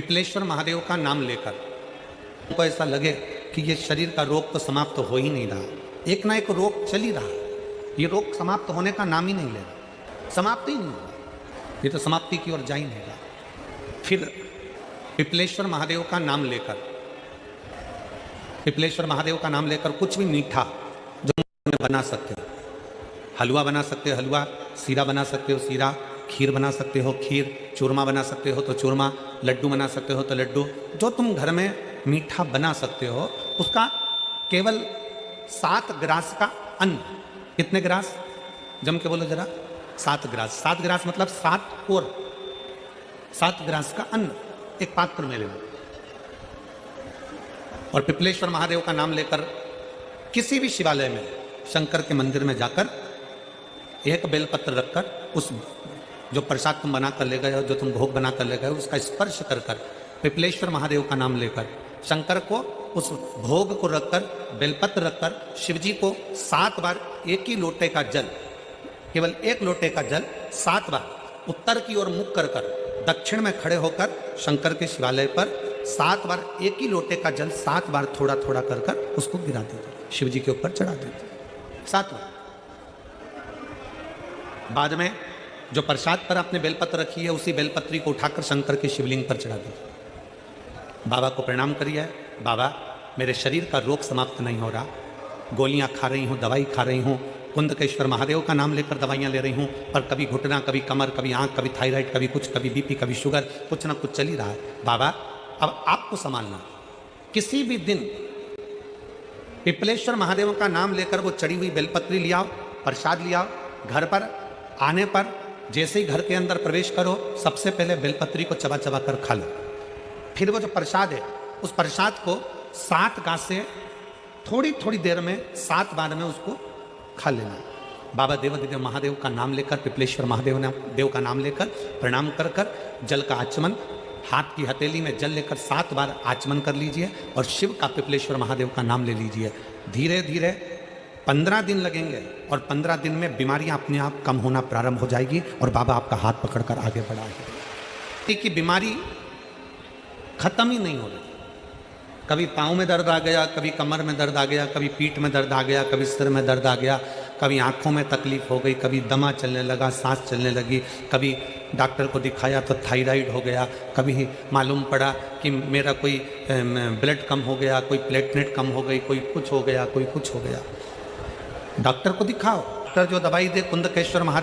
पिपलेश्वर महादेव का नाम लेकर उनको ऐसा लगे कि ये शरीर का रोग तो समाप्त हो ही नहीं रहा, एक ना एक रोग चल ही रहा, ये रोग समाप्त होने का नाम ही नहीं ले रहा, समाप्त ही नहीं हो रहा, ये तो समाप्ति की ओर जा ही नहीं रहा। फिर पिपलेश्वर महादेव का नाम लेकर, पिपलेश्वर महादेव का नाम लेकर कुछ भी मीठा जो बना सकते हो, हलवा बना सकते हो हलवा, सीरा बना सकते हो सीरा, खीर बना सकते हो खीर, चूरमा बना सकते हो तो चूरमा, लड्डू बना सकते हो तो लड्डू, जो तुम घर में मीठा बना सकते हो उसका केवल 7 ग्रास का अन्न। कितने ग्रास? जम के बोलो जरा। 7 ग्रास। 7 ग्रास मतलब 7 ग्रास का अन्न एक पात्र में लेना और पिपलेश्वर महादेव का नाम लेकर किसी भी शिवालय में, शंकर के मंदिर में जाकर एक बेलपत्र रखकर उस जो प्रसाद तुम बना कर ले गए हो, जो तुम भोग बना कर ले गए हो, उसका स्पर्श कर कर पिपलेश्वर महादेव का नाम लेकर शंकर को उस भोग को रखकर, बेलपत्र रखकर शिवजी को 7 बार एक ही लोटे का जल, केवल एक लोटे का जल 7 बार उत्तर की ओर मुख कर कर दक्षिण में खड़े होकर शंकर के शिवालय पर 7 बार एक ही लोटे का जल 7 बार थोड़ा थोड़ा कर कर उसको गिरा दीजिए, शिवजी के ऊपर चढ़ा दीजिए 7 बार। बाद में जो प्रसाद पर आपने बेलपत्र रखी है उसी बेलपत्री को उठाकर शंकर के शिवलिंग पर चढ़ा दीजिए। बाबा को प्रणाम करिए, बाबा मेरे शरीर का रोग समाप्त नहीं हो रहा, गोलियां खा रही हूँ, दवाई खा रही हूँ, कुंदकेश्वर महादेव का नाम लेकर दवाइयाँ ले रही हूँ, पर कभी घुटना, कभी कमर, कभी आँख, कभी थायराइड, कभी कुछ, कभी बीपी, कभी शुगर, कुछ ना कुछ चल ही रहा है। बाबा अब आपको संभालना। किसी भी दिन पिपलेश्वर महादेव का नाम लेकर वो चढ़ी हुई बेलपत्री लियाओ, प्रसाद लियाओ, घर पर आने पर जैसे ही घर के अंदर प्रवेश करो सबसे पहले बेलपत्री को चबा चबा कर खा लो। फिर वो जो प्रसाद है उस प्रसाद को 7 गांठ से थोड़ी थोड़ी देर में 7 बार में उसको खा लेना। बाबा देवाधिदेव महादेव का नाम लेकर, पिपलेश्वर महादेव का नाम लेकर प्रणाम कर कर जल का आचमन, हाथ की हथेली में जल लेकर 7 बार आचमन कर लीजिए और शिव का, पिपलेश्वर महादेव का नाम ले लीजिए। धीरे धीरे 15 दिन लगेंगे और 15 दिन में बीमारियां अपने आप कम होना प्रारंभ हो जाएगी और बाबा आपका हाथ पकड़कर आगे बढ़ाएंगे कि बीमारी खत्म ही नहीं हो रही। कभी पाँव में दर्द आ गया, कभी कमर में दर्द आ गया, कभी पीठ में दर्द आ गया, कभी सिर में दर्द आ गया, कभी आंखों में तकलीफ हो गई, कभी दमा चलने लगा, सांस चलने लगी, कभी डॉक्टर को दिखाया तो थायराइड हो गया, कभी मालूम पड़ा कि मेरा कोई ब्लड कम हो गया, कोई प्लेटलेट कम हो गई, कोई कुछ हो गया, कोई कुछ हो गया। डॉक्टर को दिखाओ, डॉक्टर जो दवाई दे कुंदकेश्वर महादेव